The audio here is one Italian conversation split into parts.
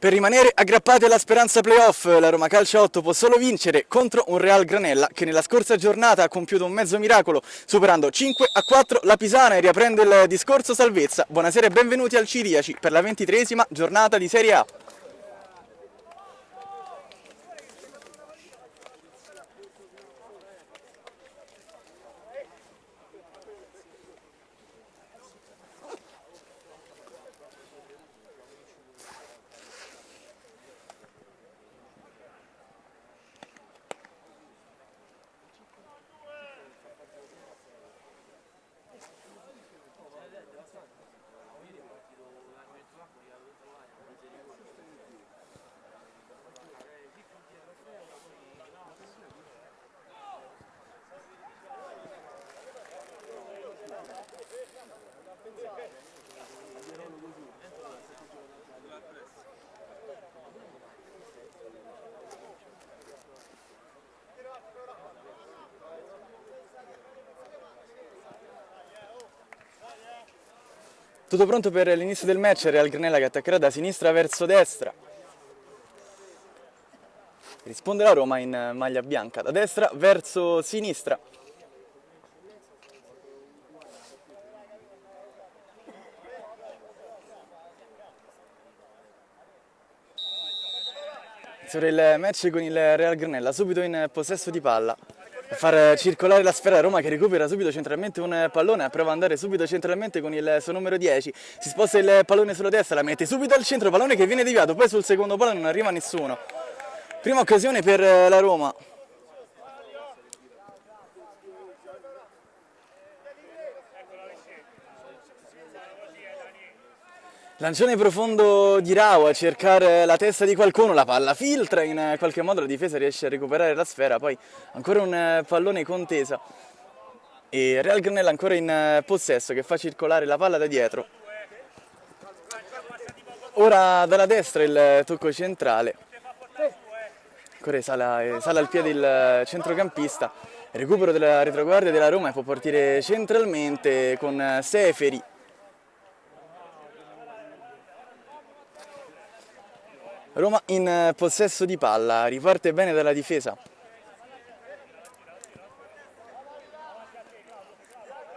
Per rimanere aggrappati alla speranza playoff, la Roma Calcio 8 può solo vincere contro un Real Granella che nella scorsa giornata ha compiuto un mezzo miracolo, superando 5-4 la Pisana e riaprende il discorso salvezza. Buonasera e benvenuti al Ciriaci per la 23esima giornata di Serie A. Tutto pronto per l'inizio del match, Real Granella che attaccherà da sinistra verso destra. Risponde la Roma in maglia bianca, da destra verso sinistra. Inizia il match con il Real Granella, subito in possesso di palla. A far circolare la sfera, Roma che recupera subito centralmente un pallone, prova ad andare subito centralmente con il suo numero 10, si sposta il pallone sulla destra, la mette subito al centro, pallone che viene deviato, poi sul secondo palo non arriva nessuno. Prima occasione per la Roma. Lancione profondo di Rao a cercare la testa di qualcuno, la palla filtra, in qualche modo la difesa riesce a recuperare la sfera, poi ancora un pallone contesa e Real Granella ancora in possesso che fa circolare la palla da dietro. Ora dalla destra il tocco centrale, ancora sale al piede il centrocampista, recupero della retroguardia della Roma e può partire centralmente con Seferi. Roma in possesso di palla, riparte bene dalla difesa.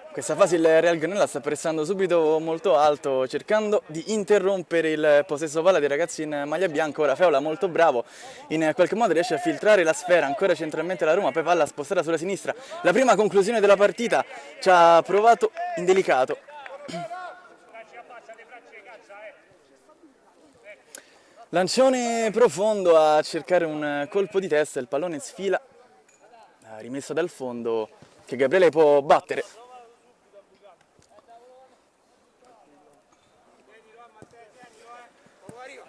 In questa fase il Real Granella sta pressando subito molto alto, cercando di interrompere il possesso palla dei ragazzi in maglia bianca. Ora Feola molto bravo, in qualche modo riesce a filtrare la sfera, ancora centralmente la Roma, poi palla spostata sulla sinistra. La prima conclusione della partita ci ha provato indelicato. Lancione profondo a cercare un colpo di testa, il pallone sfila, rimesso dal fondo che Gabriele può battere.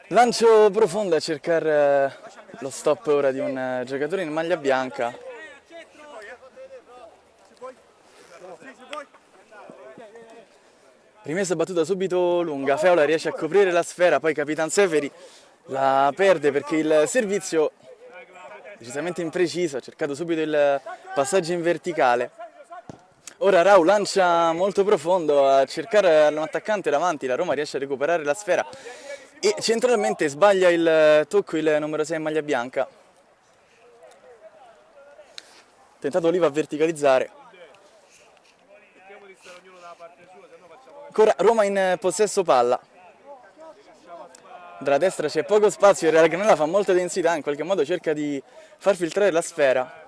Lancio profondo a cercare lo stop ora di un giocatore in maglia bianca. Rimessa battuta subito lunga, Feola riesce a coprire la sfera, poi Capitan Seferi la perde perché il servizio decisamente impreciso, ha cercato subito il passaggio in verticale. Ora Rau lancia molto profondo a cercare un attaccante davanti, la Roma riesce a recuperare la sfera e centralmente sbaglia il tocco il numero 6 in maglia bianca. Tentato Oliva a verticalizzare. Ancora Roma in possesso palla. Dalla destra c'è poco spazio, il Real Granella fa molta densità, in qualche modo cerca di far filtrare la sfera.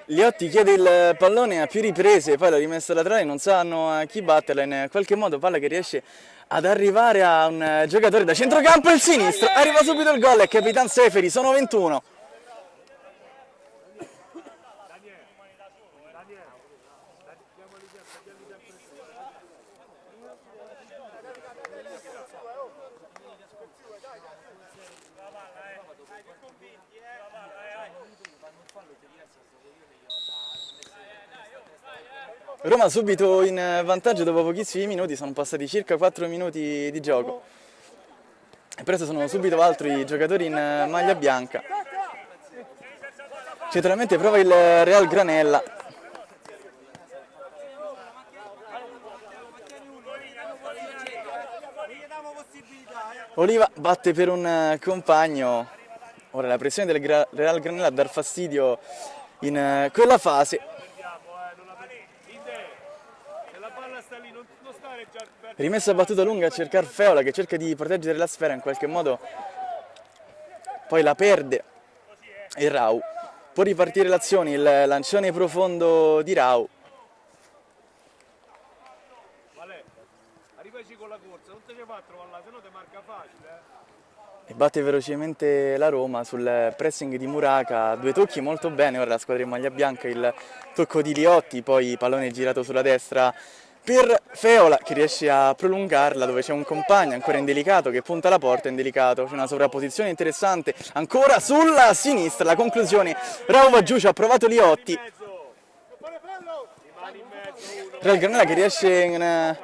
Liotti chiede il pallone a più riprese, poi la rimessa laterale non sanno a chi batterla, in qualche modo palla che riesce ad arrivare a un giocatore da centrocampo, il sinistro, arriva subito il gol e Capitan Seferi, sono 21. Roma subito in vantaggio dopo pochissimi minuti, sono passati circa 4 minuti di gioco. E presto sono subito altri giocatori in maglia bianca. Centralmente prova il Real Granella. Oliva batte per un compagno. Ora la pressione del Real Granella a dar fastidio in quella fase. Rimessa battuta lunga a cercare Feola che cerca di proteggere la sfera, in qualche modo poi la perde e Rau. Può ripartire l'azione, il lancione profondo di Rau. E batte velocemente la Roma sul pressing di Muraca, 2 tocchi molto bene, ora la squadra in maglia bianca, il tocco di Liotti, poi pallone girato sulla destra per Feola che riesce a prolungarla dove c'è un compagno ancora indelicato che punta la porta, indelicato, c'è una sovrapposizione interessante, ancora sulla sinistra, la conclusione, Rau va giù, ci ha provato Liotti. Real Granella che riesce in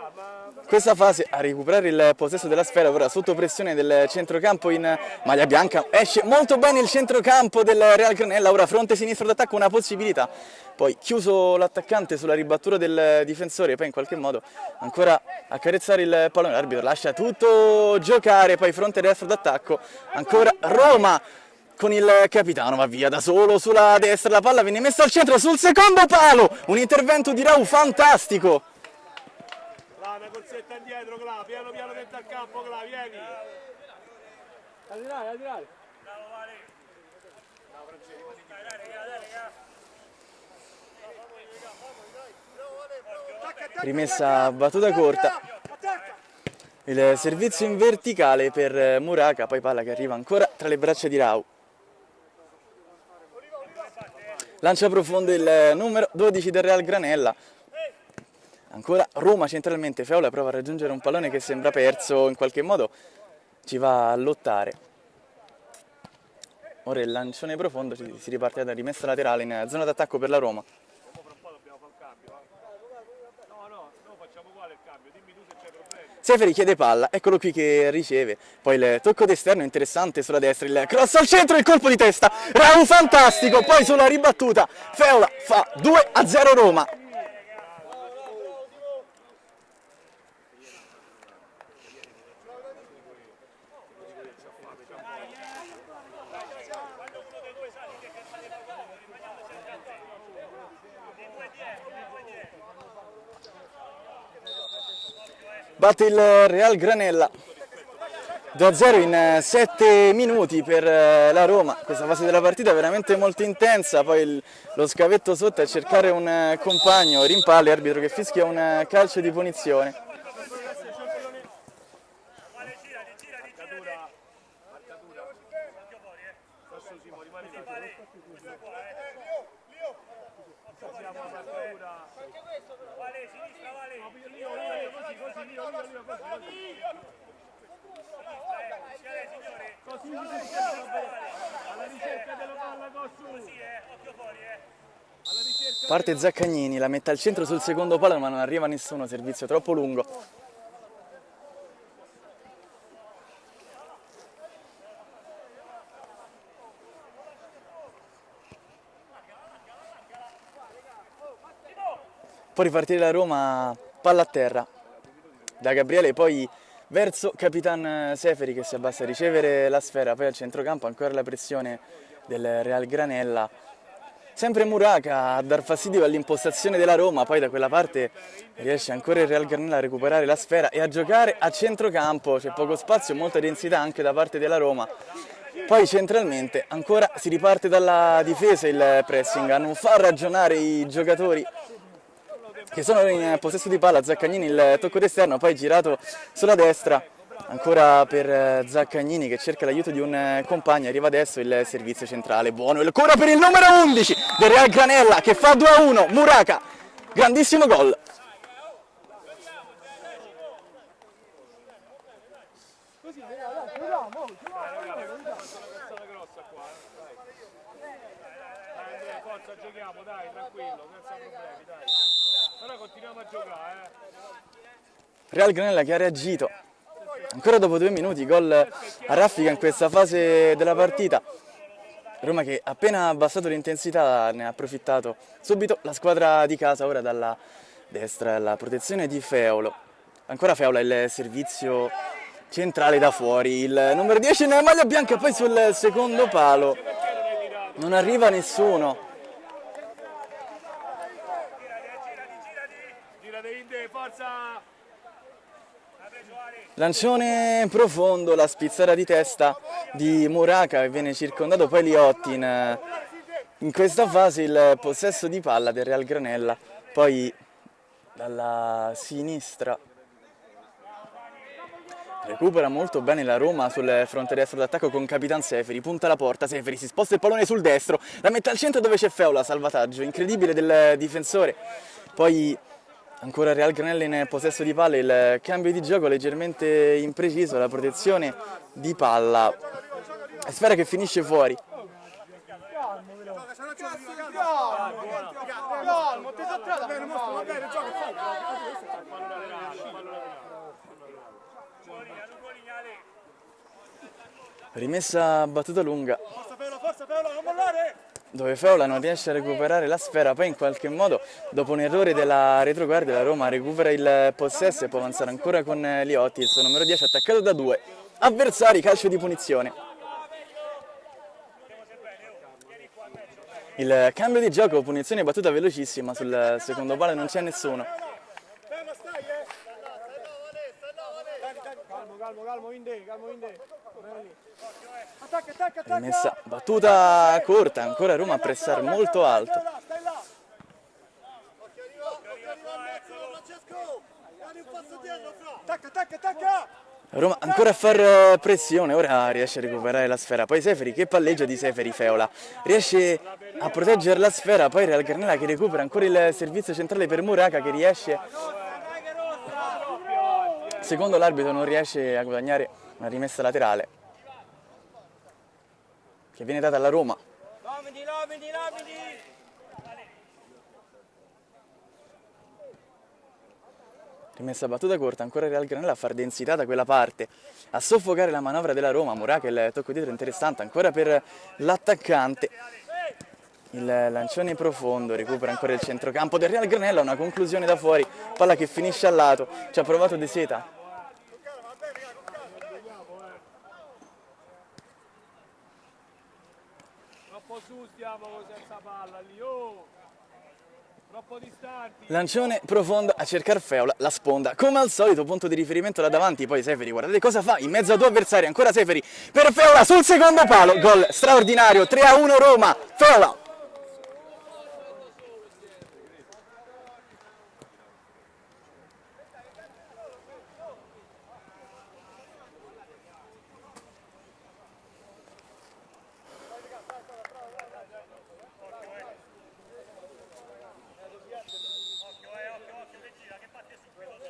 questa fase a recuperare il possesso della sfera, ora sotto pressione del centrocampo in maglia bianca, esce molto bene il centrocampo del Real Granella, ora fronte sinistro d'attacco, una possibilità, poi chiuso l'attaccante sulla ribattura del difensore, poi in qualche modo ancora accarezzare il pallone, l'arbitro lascia tutto giocare, poi fronte destro d'attacco, ancora Roma con il capitano, va via da solo sulla destra, la palla viene messa al centro sul secondo palo, un intervento di Rau fantastico. Una corsetta indietro, Cla, piano piano dentro al campo, Cla, vieni. A tirare, a tirare. Bravo, Vale. Bravo, Francesco, Rimessa battuta corta. Il servizio in verticale per Muraca, poi palla che arriva ancora tra le braccia di Rau. Lancia profondo il numero 12 del Real Granella. Ancora Roma centralmente, Feola prova a raggiungere un pallone che sembra perso, in qualche modo ci va a lottare. Ora il lancione profondo, si riparte da rimessa laterale in zona d'attacco per la Roma. Seferi chiede palla, eccolo qui che riceve, poi il tocco d'esterno interessante sulla destra, il cross al centro, il colpo di testa, Rau fantastico, poi sulla ribattuta, Feola fa 2-0 Roma. Batte il Real Granella 2-0 in 7 minuti per la Roma. Questa fase della partita è veramente molto intensa, poi lo scavetto sotto a cercare un compagno, rimpalli, arbitro che fischia un calcio di punizione. Parte Zaccagnini, la mette al centro sul secondo palo ma non arriva nessuno, servizio troppo lungo. Può ripartire la Roma, palla a terra da Gabriele, poi verso Capitan Seferi che si abbassa a ricevere la sfera, poi al centrocampo ancora la pressione del Real Granella. Sempre Muraca a dar fastidio all'impostazione della Roma, poi da quella parte riesce ancora il Real Granella a recuperare la sfera e a giocare a centrocampo, c'è poco spazio, molta densità anche da parte della Roma. Poi centralmente ancora si riparte dalla difesa, il pressing, a non far ragionare i giocatori che sono in possesso di palla. Zaccagnini il tocco d'esterno, poi girato sulla destra, ancora per Zaccagnini che cerca l'aiuto di un compagno, arriva adesso il servizio centrale, buono, il ancora per il numero 11 del Real Granella che fa 2-1, Muraca, grandissimo gol. Giochiamo, dai, tranquillo, senza problemi, dai. Però continuiamo a giocare, Real Granella che ha reagito ancora dopo 2 minuti, gol a raffica in questa fase della partita. Roma che appena abbassato l'intensità ne ha approfittato subito la squadra di casa, ora dalla destra la protezione di Feolo. Ancora Feola, il servizio centrale da fuori, il numero 10 nella maglia bianca, poi sul secondo palo non arriva nessuno. Lancione profondo, la spizzata di testa di Muraka che viene circondato, poi Liotti in questa fase il possesso di palla del Real Granella, poi dalla sinistra recupera molto bene la Roma sul fronte destro d'attacco con Capitan Seferi, punta la porta, Seferi si sposta il pallone sul destro, la mette al centro dove c'è Feola, salvataggio incredibile del difensore, poi ancora Real Granella in possesso di palla, il cambio di gioco leggermente impreciso, la protezione di palla, sfera che finisce fuori. Rimessa battuta lunga, dove Feola non riesce a recuperare la sfera, poi in qualche modo dopo un errore della retroguardia la Roma recupera il possesso e può avanzare ancora con Liotti, il suo numero 10 attaccato da 2 avversari, calcio di punizione. Il cambio di gioco, punizione battuta velocissima, sul secondo palo non c'è nessuno. Rimessa battuta corta, ancora Roma a pressare molto alto. Roma ancora a far pressione, ora riesce a recuperare la sfera, poi Seferi, che palleggio di Seferi, Feola riesce a proteggere la sfera, poi Real Granella che recupera ancora il servizio centrale per Muraka che riesce, secondo l'arbitro non riesce a guadagnare una rimessa laterale che viene data alla Roma. Rimessa battuta corta, ancora Real Granella a far densità da quella parte, a soffocare la manovra della Roma. Muraka, il tocco dietro interessante ancora per l'attaccante, il lancione profondo, recupera ancora il centrocampo del Real Granella, una conclusione da fuori, palla che finisce al lato, ci ha provato De Seta. Troppo su stiamo senza palla lì, oh! Troppo distanti. Lancione profondo a cercare Feola, la sponda, come al solito punto di riferimento là davanti, poi Seferi, guardate cosa fa, in mezzo a due avversari, ancora Seferi per Feola sul secondo palo, gol straordinario, 3-1 Roma, Feola!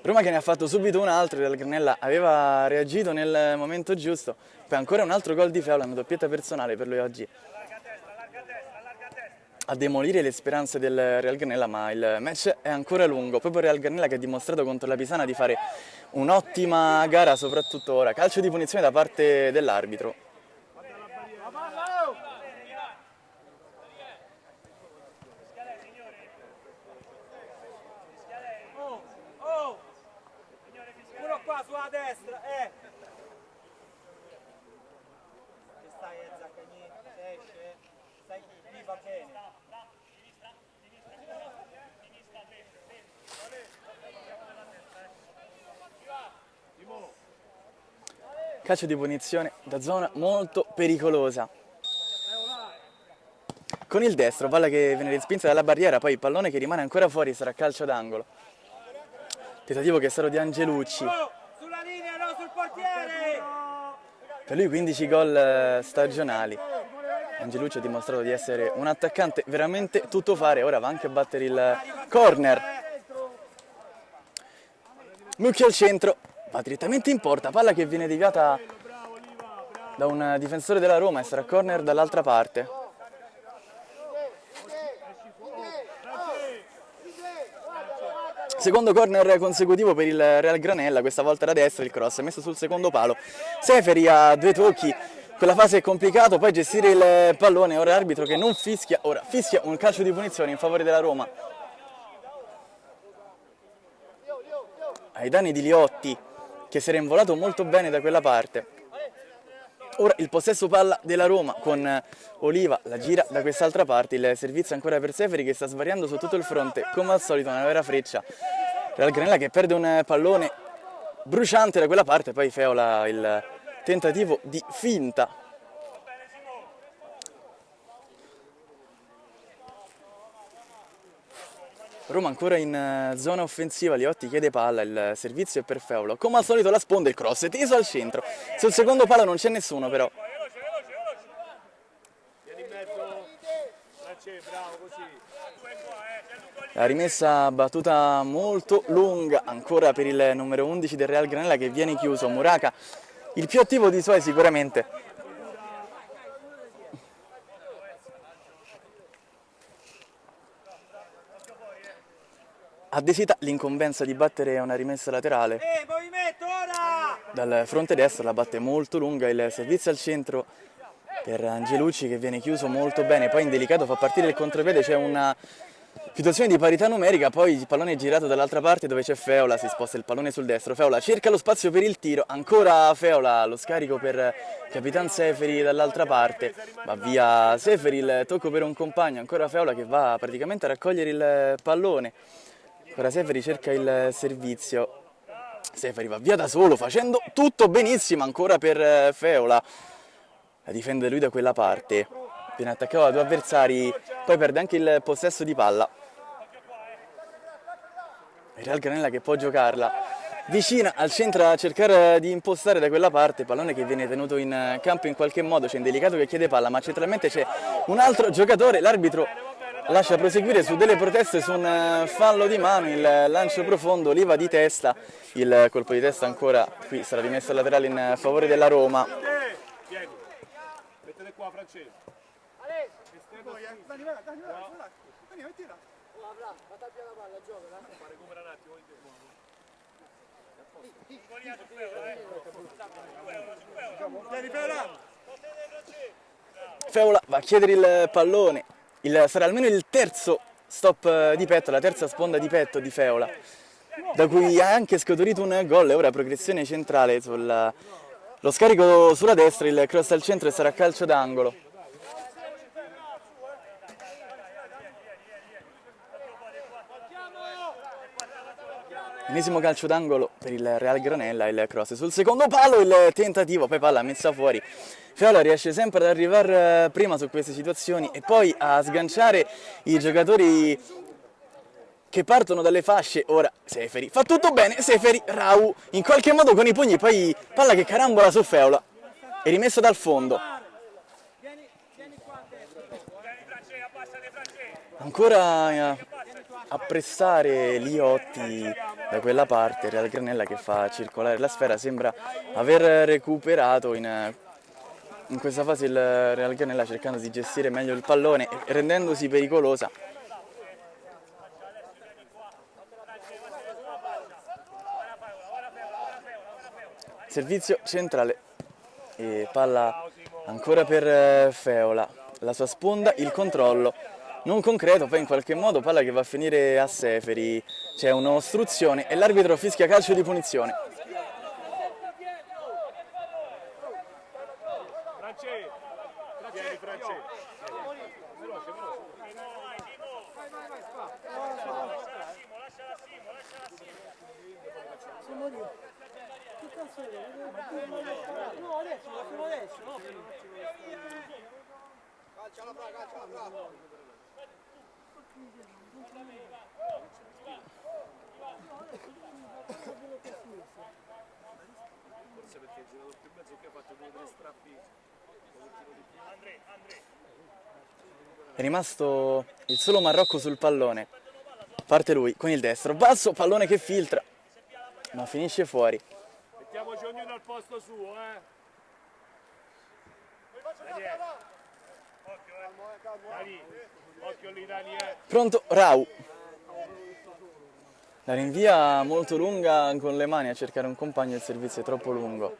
Roma che ne ha fatto subito un altro, Real Granella aveva reagito nel momento giusto, poi ancora un altro gol di Feola, una doppietta personale per lui oggi a demolire le speranze del Real Granella, ma il match è ancora lungo, proprio Real Granella che ha dimostrato contro la Pisana di fare un'ottima gara, soprattutto ora, calcio di punizione da parte dell'arbitro. Qua sulla destra, Che stai Zaccagni, esce, stai lì, va bene. Calcio di punizione da zona molto pericolosa. Con il destro, palla che viene respinta dalla barriera, poi il pallone che rimane ancora fuori, sarà calcio d'angolo. Tentativo che è stato di Angelucci. Sulla linea, no, sul portiere! Per lui 15 gol stagionali. Angelucci ha dimostrato di essere un attaccante veramente tuttofare, ora va anche a battere il corner. Mucchio al centro, va direttamente in porta, palla che viene deviata da un difensore della Roma e sarà corner dall'altra parte. Secondo corner consecutivo per il Real Granella, questa volta da destra, il cross è messo sul secondo palo. Seferi a due tocchi, quella fase è complicato, poi gestire il pallone, ora l'arbitro che non fischia, ora fischia un calcio di punizione in favore della Roma. Ai danni di Liotti, che si era involato molto bene da quella parte. Ora il possesso palla della Roma con Oliva, la gira da quest'altra parte, il servizio ancora per Seferi che sta svariando su tutto il fronte, come al solito una vera freccia. Real Granella che perde un pallone bruciante da quella parte, poi Feola il tentativo di finta. Roma ancora in zona offensiva, Liotti chiede palla, il servizio è per Feola. Come al solito la sponda, il cross è teso al centro. Sul secondo palo non c'è nessuno però. Vieni in mezzo, bravo, così. La rimessa battuta molto lunga ancora per il numero 11 del Real Granella che viene chiuso. Muraca, il più attivo di suoi sicuramente. Ha Desita l'incombenza di battere una rimessa laterale. Dal fronte destro la batte molto lunga, il servizio al centro per Angelucci che viene chiuso molto bene, poi indelicato fa partire il contropiede, c'è una situazione di parità numerica, poi il pallone è girato dall'altra parte dove c'è Feola, si sposta il pallone sul destro, Feola cerca lo spazio per il tiro, ancora Feola, lo scarico per Capitan Seferi dall'altra parte, va via Seferi, il tocco per un compagno, ancora Feola che va praticamente a raccogliere il pallone. Ora Seferi cerca il servizio, Seferi va via da solo facendo tutto benissimo ancora per Feola, la difende lui da quella parte, viene attaccato da due avversari, poi perde anche il possesso di palla. Il Real Granella che può giocarla vicina al centro a cercare di impostare da quella parte, pallone che viene tenuto in campo in qualche modo, c'è Indelicato che chiede palla ma centralmente c'è un altro giocatore, l'arbitro lascia proseguire su delle proteste su un fallo di mano, il lancio profondo, Oliva di testa, il colpo di testa ancora qui sarà rimesso al laterale in favore della Roma. Vieni, mettete qua Francesco. Recupera un attimo. Feola va a chiedere il pallone, sarà almeno il terzo stop di petto, la terza sponda di petto di Feola, da cui ha anche scaturito un gol e ora progressione centrale lo scarico sulla destra, il cross al centro e sarà calcio d'angolo. Ennesimo calcio d'angolo per il Real Granella, il cross sul secondo palo, il tentativo, poi palla messa fuori. Feola riesce sempre ad arrivare prima su queste situazioni e poi a sganciare i giocatori che partono dalle fasce. Ora Seferi fa tutto bene, Seferi, Rau in qualche modo con i pugni, poi palla che carambola su Feola e rimessa dal fondo. Ancora a pressare Liotti da quella parte, Real Granella che fa circolare la sfera, sembra aver recuperato in questa fase il Real Granella cercando di gestire meglio il pallone e rendendosi pericolosa. Servizio centrale e palla ancora per Feola, la sua sponda, il controllo non concreto, poi in qualche modo palla che va a finire a Seferi, c'è un'ostruzione e l'arbitro fischia calcio di punizione. Forse perché il giocatore più mezzo che ha fatto 2-3 strappi. È rimasto il solo Marrocco sul pallone, parte lui con il destro, basso, pallone che filtra, ma finisce fuori. Mettiamoci ognuno al posto suo, Occhio lì, Dani, Pronto, Rau. La rinvia molto lunga con le mani a cercare un compagno, il servizio è troppo lungo.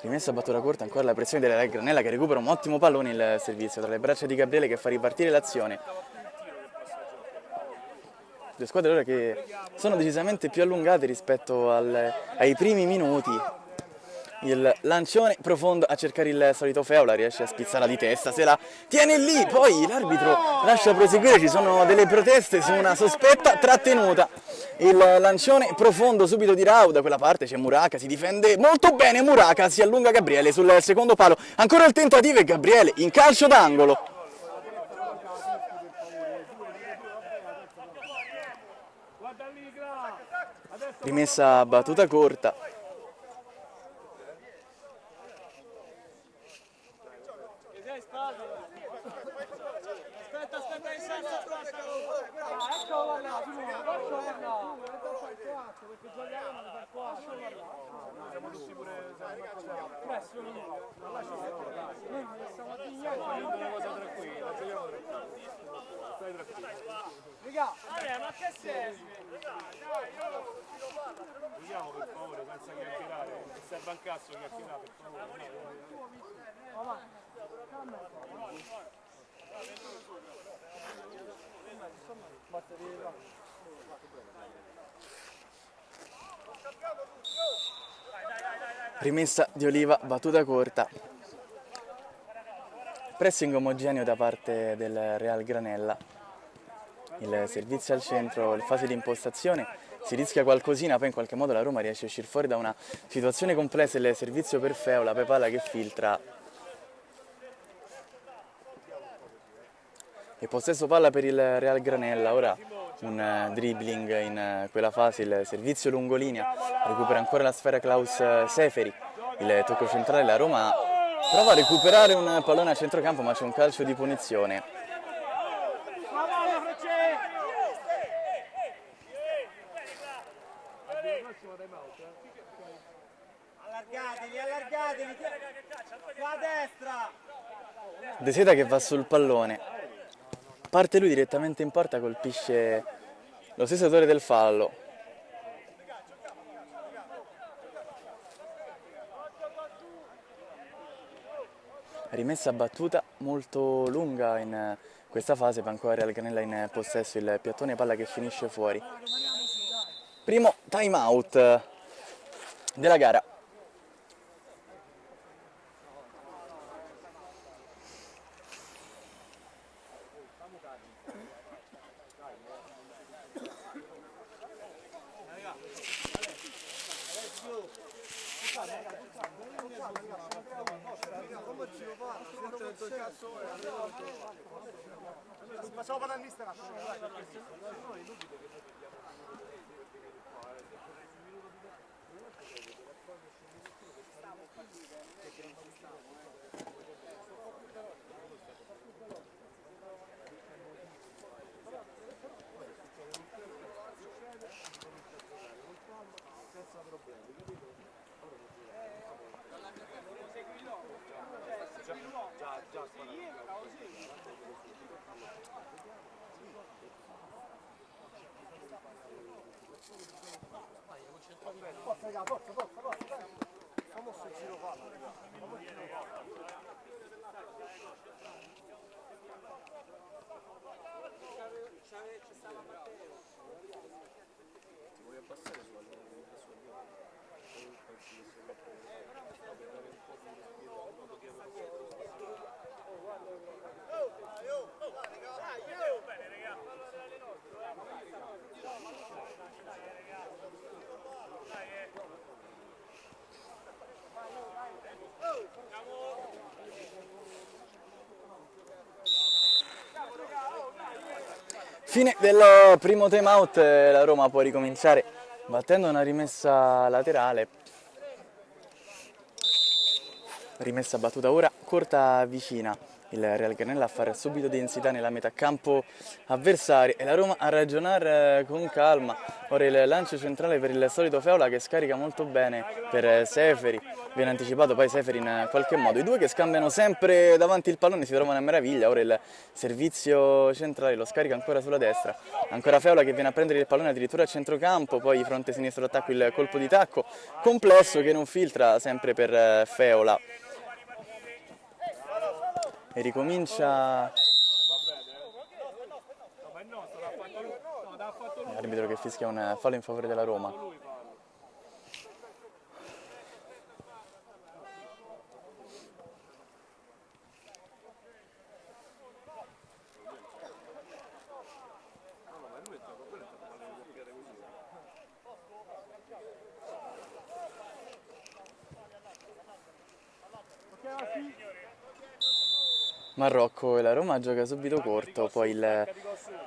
Rimessa a battuta corta, ancora la pressione della Granella che recupera un ottimo pallone, il servizio tra le braccia di Gabriele che fa ripartire l'azione. due squadre ora che sono decisamente più allungate rispetto ai primi minuti. Il lancione profondo a cercare il solito Feola, riesce a spizzarla di testa, se la tiene lì, poi l'arbitro lascia proseguire, ci sono delle proteste su una sospetta trattenuta. Il lancione profondo subito di Rau, da quella parte c'è Muraca, si difende molto bene Muraca, si allunga Gabriele sul secondo palo, ancora il tentativo e Gabriele in calcio d'angolo. Rimessa battuta corta. Ma che serve? Vediamo per favore, senza chiacchierare. Serve un cazzo chiacchierare, per favore. Rimessa di Oliva, battuta corta. Pressing omogeneo da parte del Real Granella. Il servizio al centro, le fasi di impostazione, si rischia qualcosina, poi in qualche modo la Roma riesce a uscire fuori da una situazione complessa, il servizio per Feola, poi palla che filtra. E possesso palla per il Real Granella, ora un dribbling in quella fase, il servizio lungolinea, recupera ancora la sfera Klaus Seferi, il tocco centrale, la Roma prova a recuperare un pallone a centrocampo ma c'è un calcio di punizione. Allargatevi, a destra! De Seta che va sul pallone, parte lui direttamente in porta, colpisce lo stesso autore del fallo. Rimessa battuta molto lunga in questa fase, per ancora Real Granella in possesso, il piattone palla che finisce fuori. Primo time out della gara. Facciamo parlare in lista. Fine del primo time out, la Roma può ricominciare battendo una rimessa laterale. Rimessa battuta ora, corta vicina. Il Real Granella a fare subito densità nella metà campo avversaria e la Roma a ragionare con calma. Ora il lancio centrale per il solito Feola che scarica molto bene per Seferi, viene anticipato poi Seferi in qualche modo. I due che scambiano sempre davanti il pallone si trovano a meraviglia. Ora il servizio centrale lo scarica ancora sulla destra, ancora Feola che viene a prendere il pallone addirittura a centrocampo, poi fronte sinistro d'attacco il colpo di tacco complesso che non filtra sempre per Feola. E ricomincia Arbitro che fischia un fallo in favore della Roma. Marrocco e la Roma gioca subito corto, poi il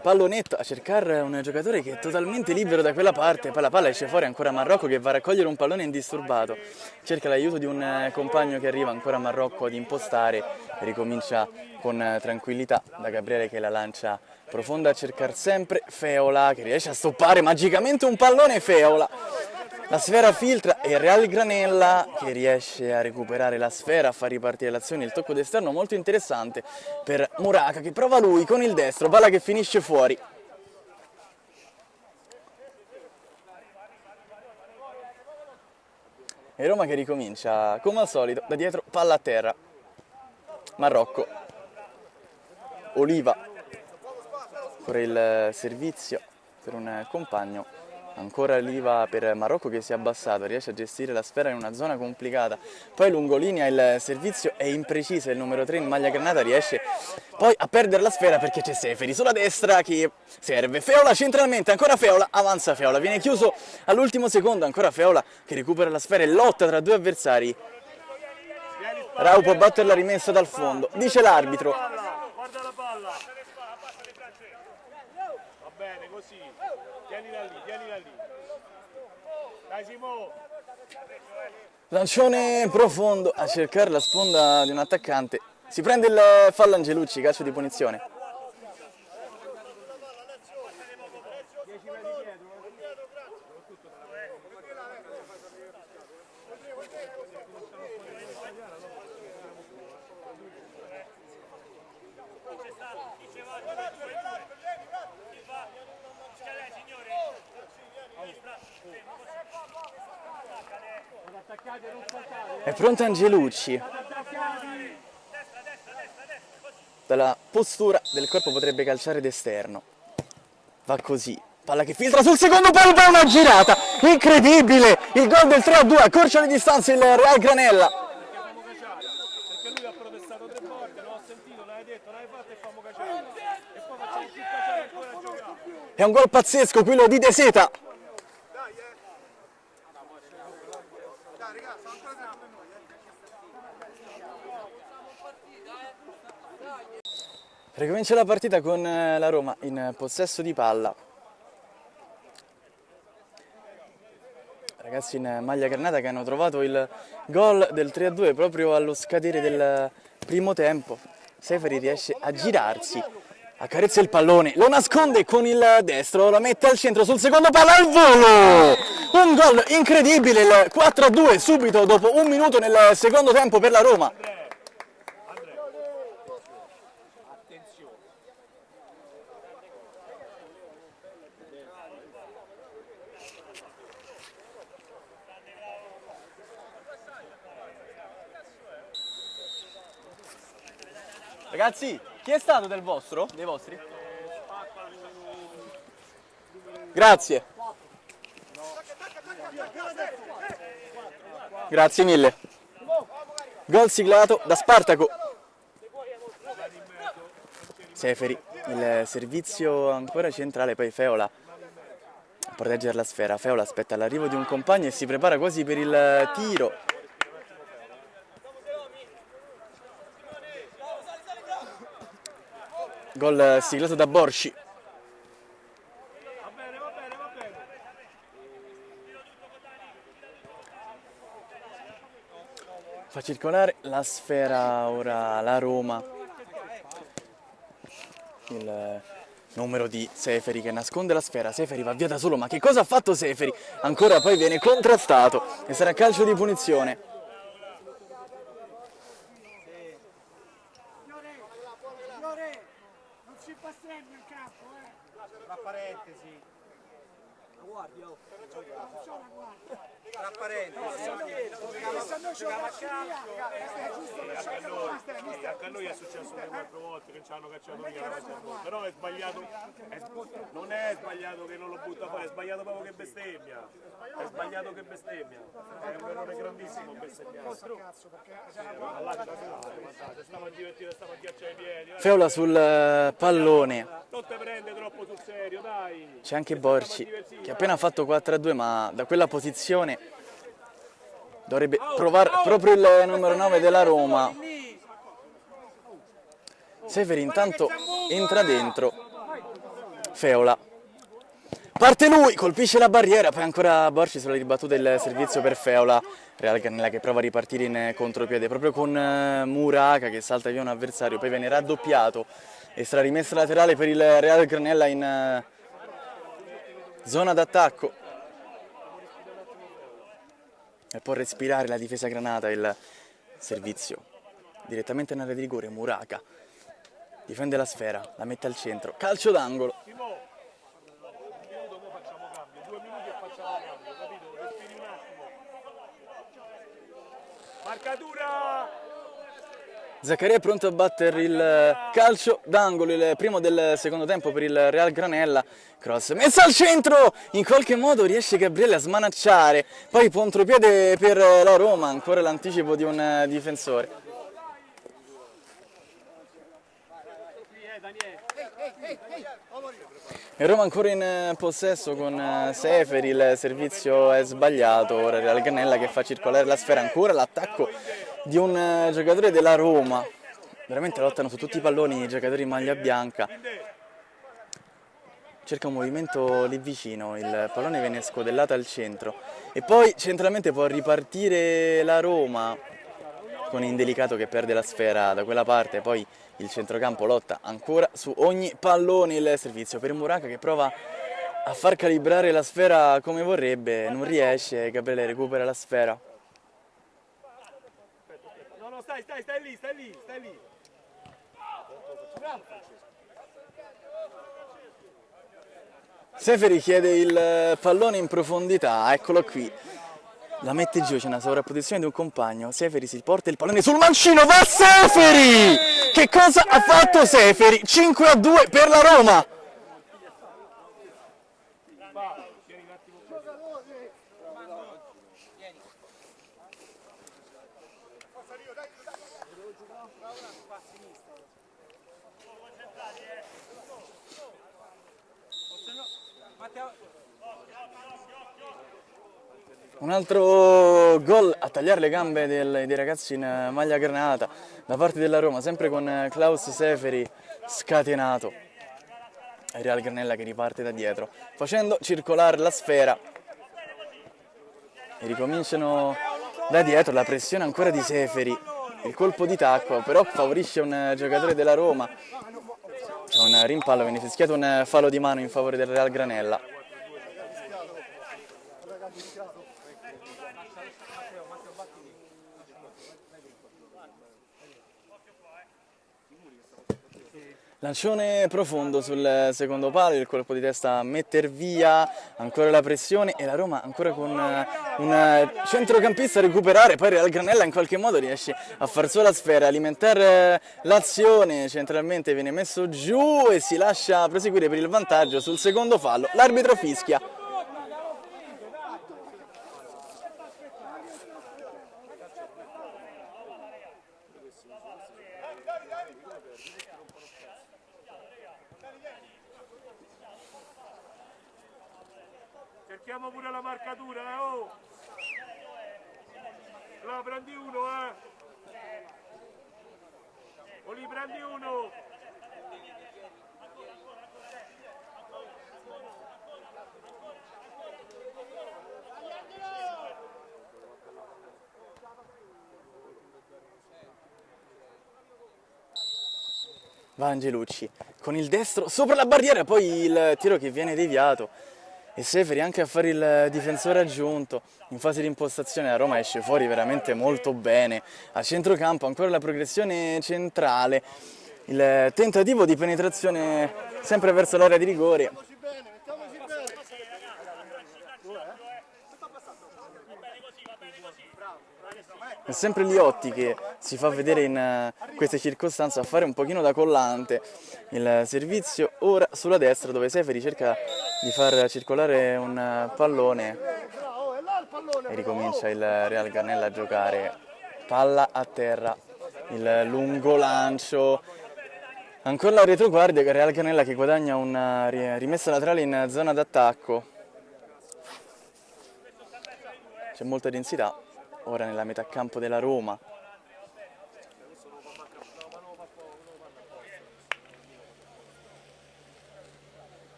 pallonetto a cercare un giocatore che è totalmente libero da quella parte, poi la palla esce fuori, ancora Marrocco che va a raccogliere un pallone indisturbato, cerca l'aiuto di un compagno che arriva, ancora Marrocco ad impostare e ricomincia con tranquillità da Gabriele che la lancia profonda a cercare sempre Feola che riesce a stoppare magicamente un pallone. Feola, la sfera filtra e Real Granella che riesce a recuperare la sfera, a far ripartire l'azione, il tocco d'esterno molto interessante per Muraca che prova lui con il destro, palla che finisce fuori. E Roma che ricomincia come al solito da dietro, palla a terra. Marrocco, Oliva, ancora il servizio per un compagno. Ancora Oliva per Marrocco che si è abbassato, riesce a gestire la sfera in una zona complicata. Poi lungolinea il servizio è impreciso, il numero 3 in maglia granata riesce poi a perdere la sfera perché c'è Seferi sulla destra che serve. Feola centralmente, ancora Feola, avanza Feola, viene chiuso all'ultimo secondo, ancora Feola che recupera la sfera e lotta tra due avversari. Rau può battere la rimessa dal fondo, dice l'arbitro. Guarda la palla. Va bene, così. Tienila lì, tienila lì. Dai Simo. Lancione profondo a cercare la sponda di un attaccante. Si prende il fallo Angelucci, calcio di punizione. È pronto Angelucci. Dalla postura del corpo potrebbe calciare d'esterno. Va così. Palla che filtra sul secondo palo, poi una girata. Incredibile! Il gol del 3-2, accorcia le distanze il Real Granella. Perché lui ha protestato 3 volte, non ho sentito, l'hai detto, l'hai fatto e famo cacciare. E poi facciamo più cacciare ancora a giocare. È un gol pazzesco quello di De Seta. Ricomincia la partita con la Roma in possesso di palla. Ragazzi in maglia granata che hanno trovato il gol del 3-2 proprio allo scadere del primo tempo. Seferi riesce a girarsi, accarezza il pallone, lo nasconde con il destro, lo mette al centro sul secondo palo al volo! Un gol incredibile, il 4-2 subito dopo un minuto nel secondo tempo per la Roma. Ragazzi, chi è stato del vostro? Dei vostri? Grazie. Grazie mille. Gol siglato da Spartaco. Seferi, il servizio ancora centrale, poi Feola a proteggere la sfera. Feola aspetta l'arrivo di un compagno e si prepara quasi per il tiro. Gol siglato da Borci. Va bene, va bene, va bene. Fa circolare la sfera ora la Roma. Il numero di Seferi che nasconde la sfera. Seferi va via da solo, ma che cosa ha fatto Seferi? Ancora poi viene contrastato e sarà calcio di punizione. Non si passerebbe il campo, Tra parentesi. Tra parentesi, anche a noi è successo 4 volte che ci hanno cacciato via, però è sbagliato, non è sbagliato che non lo butta fuori, è sbagliato proprio che bestemmia, è sbagliato che bestemmia, è un errore grandissimo bestemmiare. Stiamo a divertire, stiamo a ghiacciare i piedi. Feola sul pallone. Non te prende troppo sul serio, dai. C'è anche Borci che ha appena fatto 4-2, ma da quella posizione dovrebbe provare proprio il numero 9 della Roma. Seferi intanto entra dentro. Feola. Parte lui, colpisce la barriera, poi ancora Borci sulla ribattuta del servizio per Feola. Real Granella che prova a ripartire in contropiede proprio con Muraca che salta via un avversario, poi viene raddoppiato e sarà rimessa laterale per il Real Granella in zona d'attacco. E può respirare la difesa granata, il servizio direttamente nell'area di rigore. Muraca difende la sfera, la mette al centro, calcio d'angolo. Marcatura! Zaccaria è pronto a battere il calcio d'angolo, il primo del secondo tempo per il Real Granella. Cross messa al centro, in qualche modo riesce Gabriele a smanacciare, poi contropiede per la Roma, ancora l'anticipo di un difensore. E Roma ancora in possesso con Seferi, il servizio è sbagliato, ora Real Granella che fa circolare la sfera, ancora l'attacco di un giocatore della Roma, veramente lottano su tutti i palloni i giocatori in maglia bianca, cerca un movimento lì vicino, il pallone viene scodellato al centro e poi centralmente può ripartire la Roma con Indelicato che perde la sfera da quella parte, poi il centrocampo lotta ancora su ogni pallone, il servizio per Muraca che prova a far calibrare la sfera come vorrebbe, non riesce, Gabriele recupera la sfera. No, stai lì. Seferi chiede il pallone in profondità, eccolo qui. La mette giù, c'è una sovrapposizione di un compagno. Seferi si porta il pallone sul mancino, va Seferi! Che cosa ha fatto Seferi? 5-2 per la Roma! Un altro gol a tagliare le gambe dei ragazzi in maglia granata da parte della Roma, sempre con Klaus Seferi scatenato. E Real Granella che riparte da dietro, facendo circolare la sfera. E ricominciano da dietro, la pressione ancora di Seferi. Il colpo di tacco però favorisce un giocatore della Roma. C'è un rimpallo, viene fischiato un fallo di mano in favore del Real Granella. Lancione profondo sul secondo palo, il colpo di testa a metter via, ancora la pressione e la Roma ancora con un centrocampista a recuperare, poi Real Granella in qualche modo riesce a far sua la sfera, alimentare l'azione, centralmente viene messo giù e si lascia proseguire per il vantaggio sul secondo fallo, l'arbitro fischia. Cerchiamo pure la marcatura, oh! Là, prendi uno, O lì prendi uno! Va Angelucci con il destro sopra la barriera, poi il tiro che viene deviato e Seferi anche a fare il difensore aggiunto. In fase di impostazione la Roma esce fuori veramente molto bene, a centrocampo ancora la progressione centrale, il tentativo di penetrazione sempre verso l'area di rigore. È sempre Liotti che si fa vedere in queste circostanze a fare un pochino da collante. Il servizio ora sulla destra dove Seferi cerca di far circolare un pallone e ricomincia il Real Garnella a giocare. Palla a terra, il lungo lancio, ancora la retroguardia, Real Garnella che guadagna una rimessa laterale in zona d'attacco. C'è molta densità ora nella metà campo della Roma.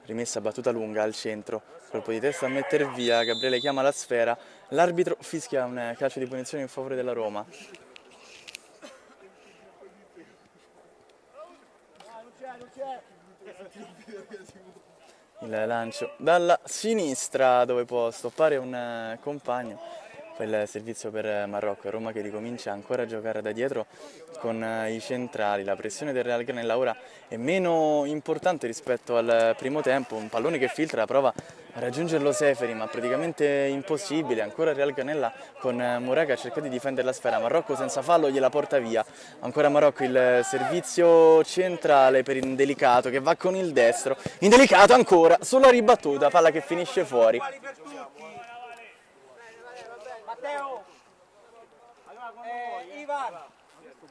Rimessa battuta lunga al centro, colpo di testa a metter via, Gabriele chiama la sfera, l'arbitro fischia un calcio di punizione in favore della Roma. Il lancio dalla sinistra dove può stoppare un compagno, poi il servizio per Marrocco, Roma che ricomincia ancora a giocare da dietro con i centrali. La pressione del Real Garnella ora è meno importante rispetto al primo tempo, un pallone che filtra, prova a raggiungerlo Seferi ma praticamente impossibile, ancora Real Garnella con Mouraga a cercare di difendere la sfera, Marrocco senza fallo gliela porta via, ancora Marrocco, il servizio centrale per Indelicato che va con il destro, Indelicato ancora sulla ribattuta, palla che finisce fuori. Matteo! Ivan!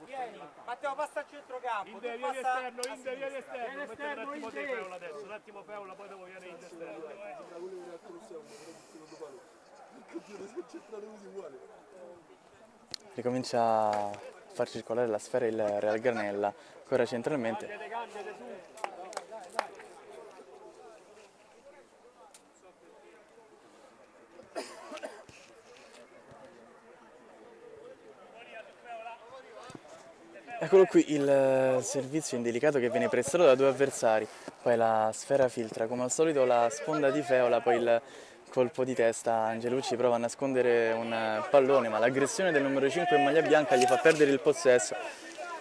Vieni! Matteo passa al centrocampo! Inde, vieni esterno, Inde, vieni esterno! Mettete un attimo di Feola adesso, un attimo Feola, poi dopo viene Inde esterno. Ricomincia a far circolare la sfera il Real Garnella, ancora centralmente. Eccolo qui il servizio Indelicato che viene prestato da due avversari, poi la sfera filtra, come al solito la sponda di Feola, poi il colpo di testa, Angelucci prova a nascondere un pallone ma l'aggressione del numero 5 in maglia bianca gli fa perdere il possesso.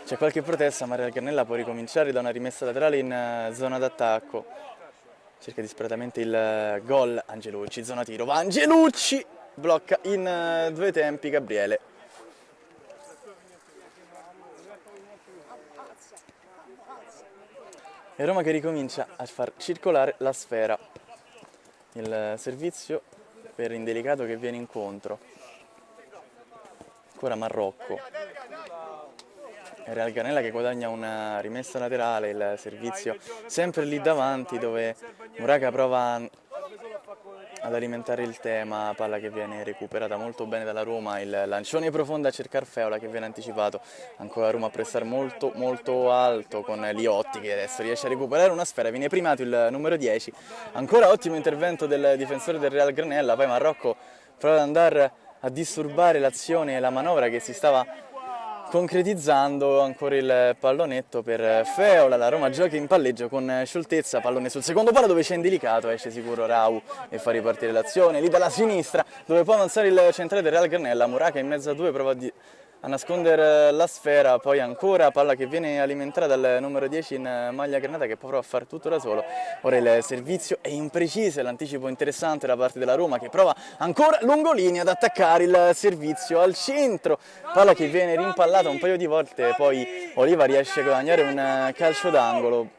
C'è qualche protesta ma Real Garnella può ricominciare da una rimessa laterale in zona d'attacco. Cerca disperatamente il gol, Angelucci, zona tiro, va Angelucci, blocca in due tempi Gabriele. E Roma che ricomincia a far circolare la sfera. Il servizio per Indelicato che viene incontro. Ancora Marrocco. E Real Garnella che guadagna una rimessa laterale, il servizio sempre lì davanti dove Mouraga prova ad alimentare il tema, palla che viene recuperata molto bene dalla Roma, il lancione profondo a cercare Feola che viene anticipato, ancora Roma a pressare molto alto con Liotti che adesso riesce a recuperare una sfera, viene primato il numero 10, ancora ottimo intervento del difensore del Real Garnella, poi Marrocco prova ad andare a disturbare l'azione e la manovra che si stava concretizzando, ancora il pallonetto per Feola, la Roma gioca in palleggio con scioltezza, pallone sul secondo palo dove c'è Indelicato, esce sicuro Rau e fa ripartire l'azione, lì dalla sinistra dove può avanzare il centrale del Real Garnella, Mouraga in mezzo a due prova a nascondere la sfera, poi ancora palla che viene alimentata dal numero 10 in maglia granata che poi prova a fare tutto da solo, ora il servizio è impreciso, l'anticipo interessante da parte della Roma che prova ancora lungolinea ad attaccare il servizio al centro, palla che viene rimpallata un paio di volte, poi Oliva riesce a guadagnare un calcio d'angolo.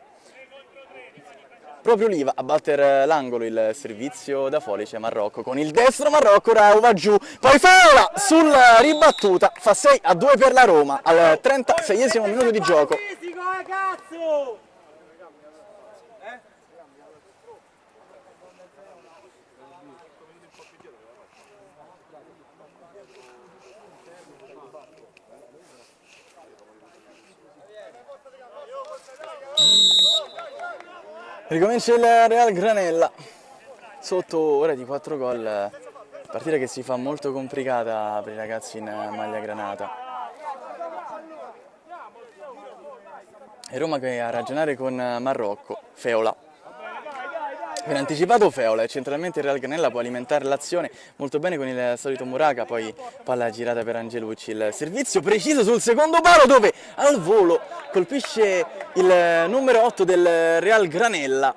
Proprio lì va a battere l'angolo il servizio da Folice, Marrocco con il destro, Marrocco, Rau va giù, poi Feola sulla ribattuta, fa 6-2 per la Roma al 36esimo minuto di gioco. Ricomincia il Real Garnella, sotto ora di 4 gol, partita che si fa molto complicata per i ragazzi in maglia granata. E Roma che a ragionare con Marrocco, Feola. Viene anticipato Feola e centralmente il Real Garnella può alimentare l'azione molto bene con il solito Mouraga, poi palla girata per Angelucci, il servizio preciso sul secondo palo dove al volo colpisce il numero 8 del Real Garnella,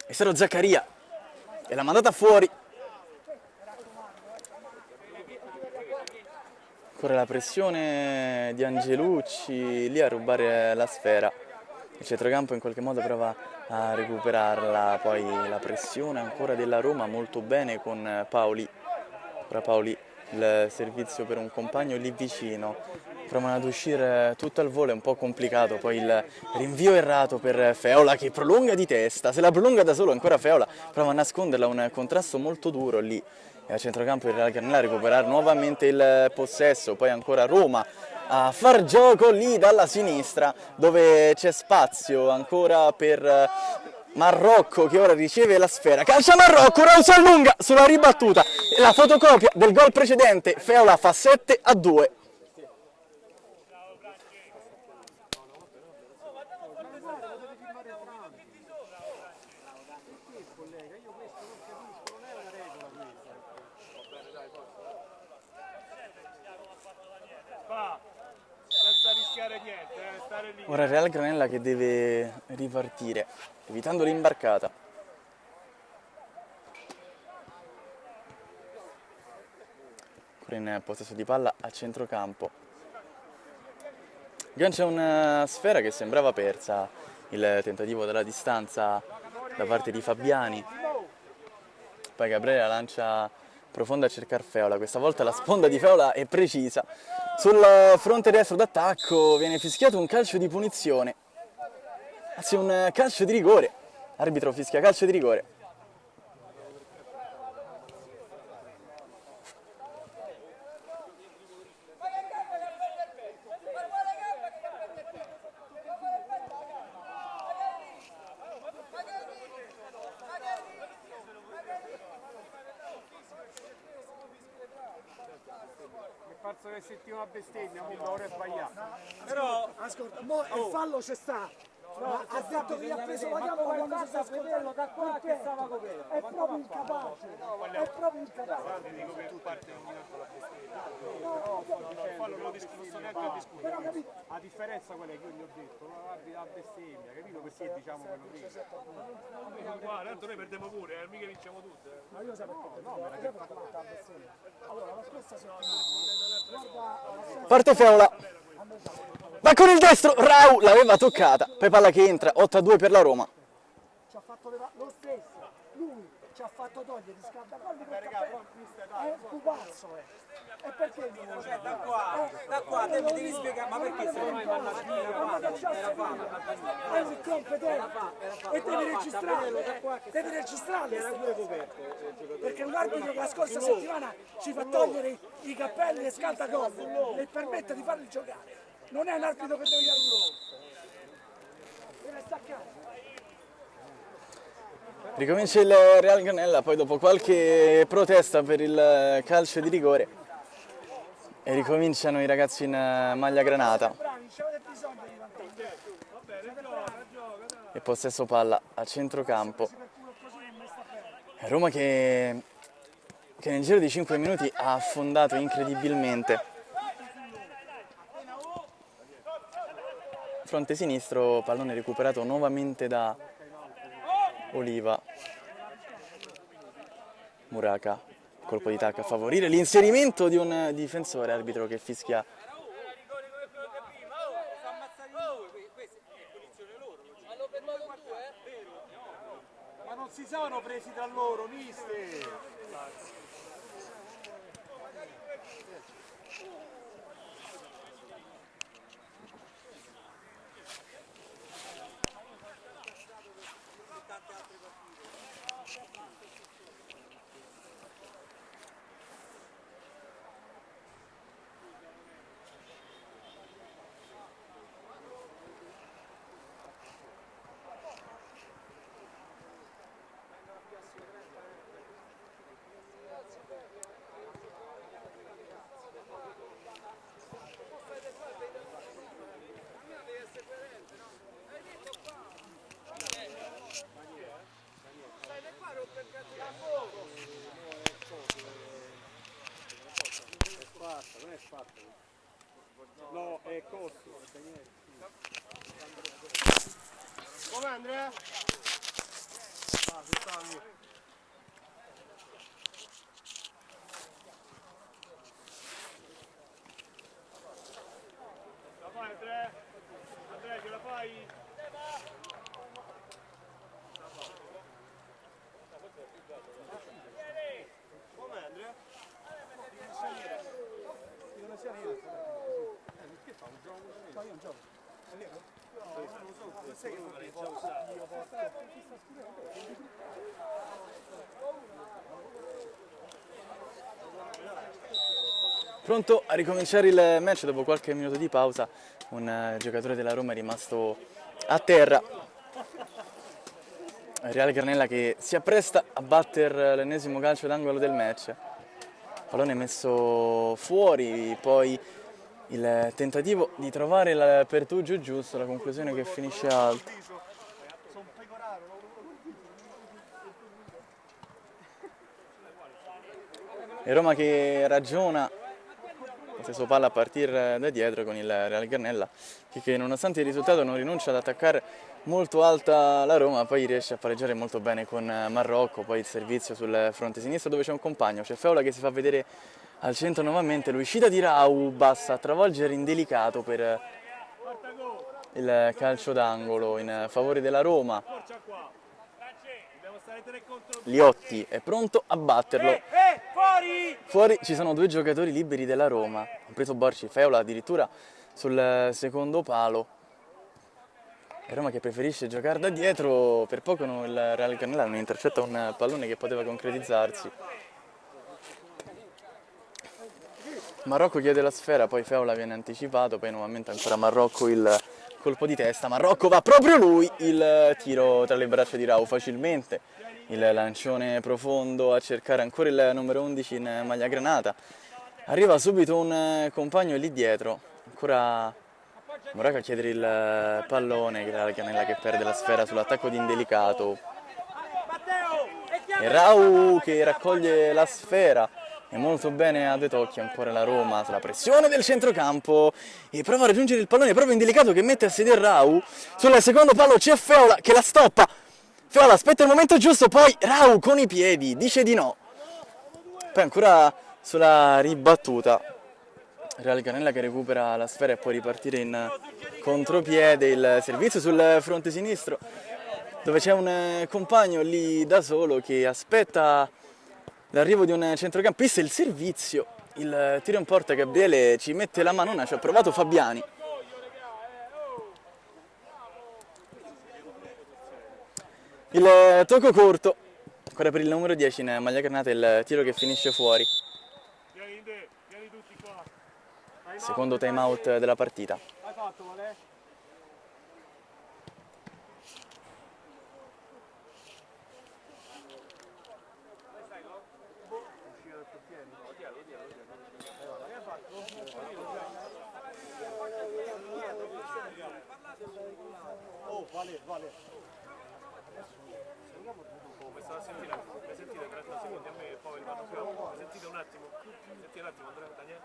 è stato Zaccaria e l'ha mandata fuori. Ancora la pressione di Angelucci lì a rubare la sfera. Il centrocampo in qualche modo prova a recuperarla, poi la pressione ancora della Roma molto bene con Paoli. Ora Paoli, il servizio per un compagno lì vicino, provano ad uscire tutto al volo, è un po' complicato, poi il rinvio errato per Feola che prolunga di testa, se la prolunga da solo ancora Feola, prova a nasconderla, un contrasto molto duro lì. E a centrocampo il Real Granella a recuperare nuovamente il possesso, poi ancora Roma a far gioco lì dalla sinistra dove c'è spazio ancora per Marrocco che ora riceve la sfera, calcia Marrocco, ora si allunga sulla ribattuta, la fotocopia del gol precedente, Feola fa 7-2. Senza rischiare niente, stare lì. Ora Real Granella che deve ripartire, evitando l'imbarcata. Ancora in possesso di palla a centrocampo. Gancia una sfera che sembrava persa, il tentativo dalla distanza da parte di Fabiani. Poi Gabriele la lancia profonda a cercare Feola, questa volta la sponda di Feola è precisa. Sul fronte destro d'attacco viene fischiato un calcio di punizione, anzi un calcio di rigore, arbitro fischia calcio di rigore. Penso che senti una bestemmia, ora è sbagliato. Però Ascolta, mo il fallo c'è sta. Ma ha detto che gli ha preso la gamba quando si sta ascoltando da qua che stava coperto. è proprio incapace. È proprio incapace. Ti dico che tu parti ogni tanto la bestemmia. Il fallo non sto neanche a discutere. Però capito? A differenza quella che io gli ho detto, la bestemmia, capito? Perché diciamo quello prima. Guarda, tanto noi perdiamo pure, mica vinciamo tutte. Ma io sapevo che no, me l'ha fatto la versione. Allora, la scorsa settimana, guarda, Parte Feola, va con il destro, Rau l'aveva toccata, poi palla che entra, 8-2 per la Roma. ci ha fatto lo stesso. Lui ci ha fatto togliere il scaldacollo per cappello. È un pupazzo, E perché non Da qua te mi devi spiegare, ma perché se non hai mandato è un incompetente e devi registrarlo perché un arbitro che la scorsa settimana ci fa togliere i cappelli e scaldacollo e permette di farli giocare, non è un arbitro che deve dare loro, deve staccare. Ricomincia il Real Granella, poi dopo qualche protesta per il calcio di rigore e ricominciano i ragazzi in maglia granata. Bravi, c'avete bisogno di vantaggi. E possesso palla a centrocampo. Roma che nel giro di 5 minuti ha affondato incredibilmente. Fronte sinistro, pallone recuperato nuovamente da Oliva. Muraca, colpo di tacca a favorire l'inserimento di un difensore, arbitro che fischia. Ma non si sono presi da loro, mister! Non è fatta. No, è corso. Come Andrea? Ah, si sta lì. fai Andrea? Andrea ce la fai? Com'è Andrea? Che fa? Un gioco? Fa io un gioco. Non sai che Pronto a ricominciare il match dopo qualche minuto di pausa, un giocatore della Roma è rimasto a terra. Reale Garnella che si appresta a battere l'ennesimo calcio d'angolo del match. Pallone messo fuori, poi il tentativo di trovare il pertugio giusto, la conclusione che finisce alto. E Roma che ragiona, stesso palla a partire da dietro con il Real Garnella che nonostante il risultato non rinuncia ad attaccare molto alta la Roma, poi riesce a pareggiare molto bene con Marrocco, poi il servizio sul fronte sinistro dove c'è un compagno, c'è Feola che si fa vedere al centro nuovamente, l'uscita di Rau basta a travolgere indelicato per il calcio d'angolo in favore della Roma. Liotti è pronto a batterlo. Fuori ci sono due giocatori liberi della Roma, compreso Borci, Feola addirittura sul secondo palo. E Roma che preferisce giocare da dietro, per poco il Real Garnella non intercetta un pallone che poteva concretizzarsi. Marrocco chiede la sfera, poi Feola viene anticipato, poi nuovamente ancora Marrocco il colpo di testa, Marrocco va proprio lui, il tiro tra le braccia di Rau facilmente, il lancione profondo a cercare ancora il numero 11 in maglia granata, arriva subito un compagno lì dietro, ancora Moraka a chiedere il pallone, che era la Canella che perde la sfera sull'attacco di Indelicato, e Rau che raccoglie la sfera. E molto bene a due tocchi ancora la Roma sulla pressione del centrocampo e prova a raggiungere il pallone proprio Indelicato che mette a sedere Rau. Sul secondo palo c'è Feola che la stoppa. Feola aspetta il momento giusto, poi Rau con i piedi dice di no. Poi ancora sulla ribattuta Real Garnella che recupera la sfera e può ripartire in contropiede, il servizio sul fronte sinistro dove c'è un compagno lì da solo che aspetta l'arrivo di un centrocampista, il servizio, il tiro in porta. Gabriele ci mette la manona, ci ha provato Fabiani. Il tocco corto, ancora per il numero 10 in maglia granata, il tiro che finisce fuori. Secondo time out della partita. Vale. Come sta a sentire? Mi sentite 30 secondi a me e poi vanno più. Mi sentite un attimo? Senti un attimo, Andrea, Daniele?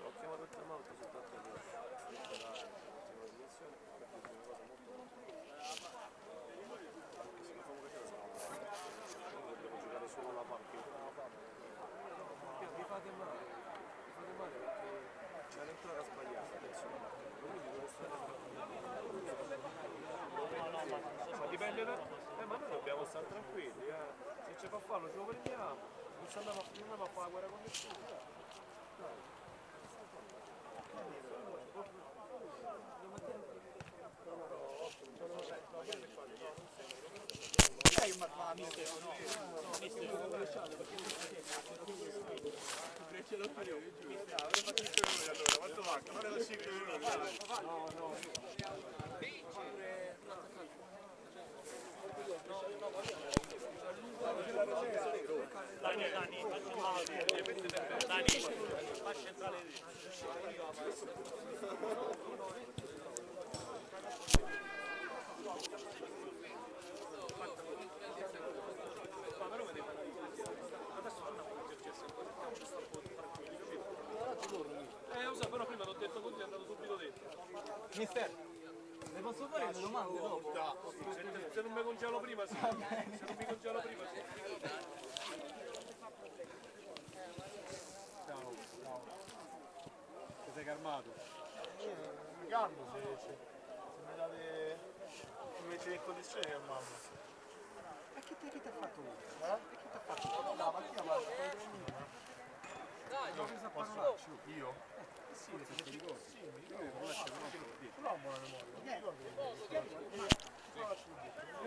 Ho chiamato il time-out soltanto dobbiamo giocare solo la partita. Vi fate male perché c'è l'entrata sbagliata adesso. Ma dipende da... ma noi dobbiamo stare tranquilli, se ci fa farlo ce lo prendiamo, non andiamo a fare la guerra con nessuno. Quanto manca? Non è da 5 minuti. Dani, faccia entrare lì. Lo so, però prima l'ho detto così, è andato subito dentro. Mister, le posso fare le domande dopo? Se non mi congelo prima, sì. Se non mi congelo prima, sì. Ciao. Ti sei calmato? Ricardo, se mi date invece in condizione che mamma. E chi ti ha fatto uno? E chi ti ha fatto? No, ma chi ha fatto? Io posso io? Sì, se ti ricordi. Sì, mi ricordo. Non ho buona memoria.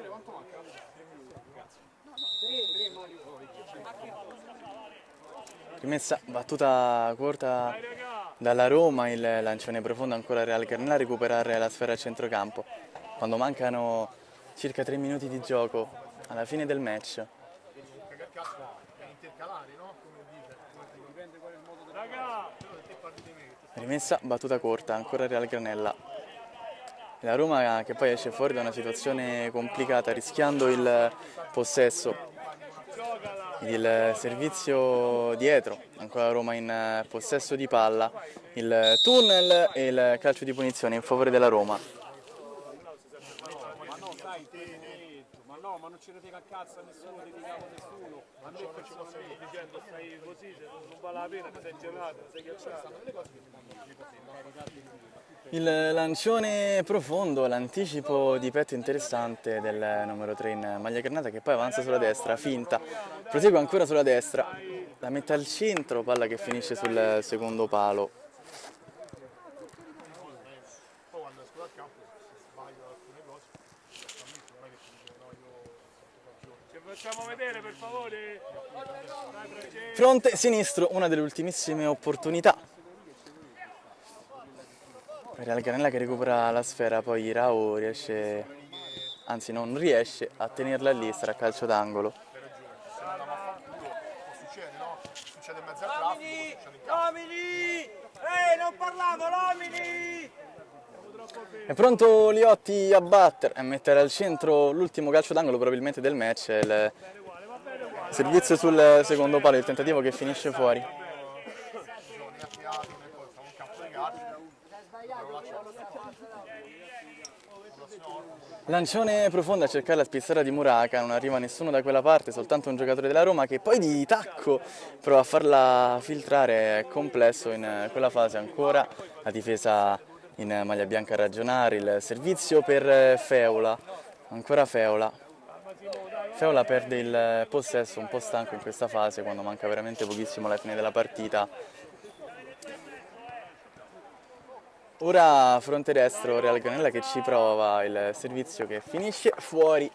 Quanto manca? Rimessa battuta corta dalla Roma, il lancione profondo ancora Real Garnella a recuperare la sfera a centrocampo. Quando mancano circa 3 minuti di gioco alla fine del match. Intercalare, no? Come dice. Dipende qual è il modo della raga, te parli di me. Rimessa battuta corta, ancora Real Granella. La Roma che poi esce fuori da una situazione complicata rischiando il possesso. Il servizio dietro, ancora Roma in possesso di palla, il tunnel e il calcio di punizione in favore della Roma. Ma no, dai, ma no, ma non ce ne frega a cazzo a nessuno, dedichiamo a nessuno. A me che ci posso dicendo, stai così, se non vale la pena, sei gelato, sei ghiacciato. Il lancione profondo, l'anticipo di petto interessante del numero 3 in maglia granata che poi avanza sulla destra, finta, prosegue ancora sulla destra, la mette al centro, palla che finisce sul secondo palo. Poi quando esco dal campo, se sbaglio alcune cose, non è che ti dico, no, io... Ci facciamo vedere, per favore? Fronte sinistro, una delle ultimissime opportunità. Real Granella che recupera la sfera, poi Rao riesce, anzi non riesce a tenerla lì, sarà calcio d'angolo. Succede, no? Succede in mezzo al traffico, succede in campo. Lomini! Non parlavo, Lomini! È pronto Liotti a battere e mettere al centro l'ultimo calcio d'angolo probabilmente del match, il servizio sul secondo palo, il tentativo che finisce fuori. Lancione profondo a cercare la spizzata di Muraca, non arriva nessuno da quella parte, soltanto un giocatore della Roma che poi di tacco prova a farla filtrare, è complesso in quella fase ancora, la difesa in maglia bianca a ragionare, il servizio per Feola, ancora Feola. Feola perde il possesso, un po' stanco in questa fase quando manca veramente pochissimo alla fine della partita. Ora fronte destro Real Granella che ci prova, il servizio che finisce fuori.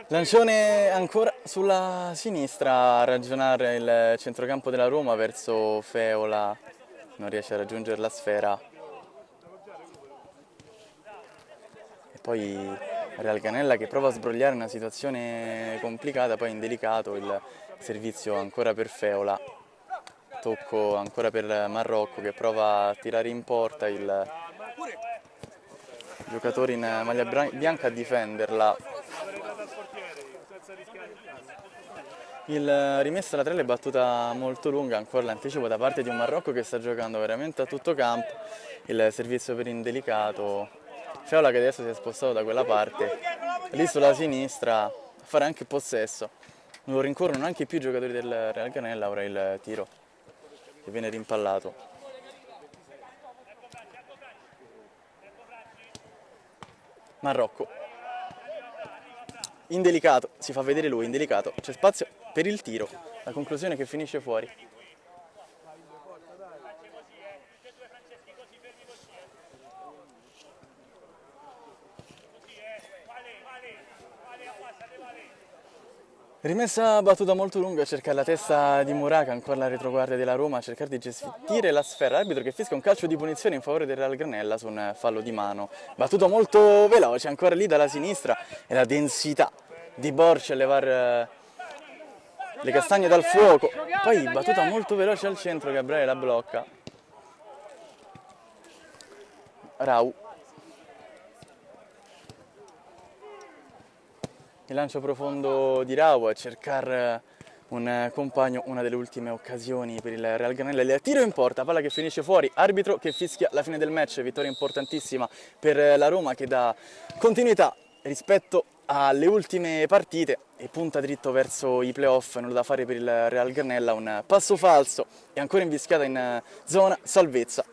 Lancione ancora sulla sinistra a ragionare il centrocampo della Roma verso Feola, non riesce a raggiungere la sfera. E poi Real Granella che prova a sbrogliare una situazione complicata, poi indelicato, il servizio ancora per Feola, tocco ancora per Marrocco che prova a tirare in porta, il giocatore in maglia bianca a difenderla. Il rimesso laterale è battuta molto lunga, ancora l'anticipo da parte di un Marrocco che sta giocando veramente a tutto campo, il servizio per indelicato, Feola che adesso si è spostato da quella parte, lì sulla sinistra a fare anche possesso, non lo rincorrono anche più i giocatori del Real Granella, ora il tiro che viene rimpallato. Marrocco, indelicato, si fa vedere lui, indelicato, c'è spazio per il tiro, la conclusione che finisce fuori. Rimessa battuta molto lunga, cerca la testa di Muraca, ancora la retroguardia della Roma, a cercare di gestire la sfera. L'arbitro che fischia un calcio di punizione in favore del Real Granella su un fallo di mano. Battuto molto veloce, ancora lì dalla sinistra, e la densità di Borci a levar le castagne dal fuoco. Poi battuta molto veloce al centro, Gabriele la blocca. Rau. Il lancio profondo di Rau a cercare un compagno, una delle ultime occasioni per il Real Granella. Il tiro in porta, palla che finisce fuori, arbitro che fischia la fine del match, vittoria importantissima per la Roma che dà continuità rispetto alle ultime partite e punta dritto verso i playoff, nulla da fare per il Real Garnella, un passo falso e ancora invischiata in zona salvezza.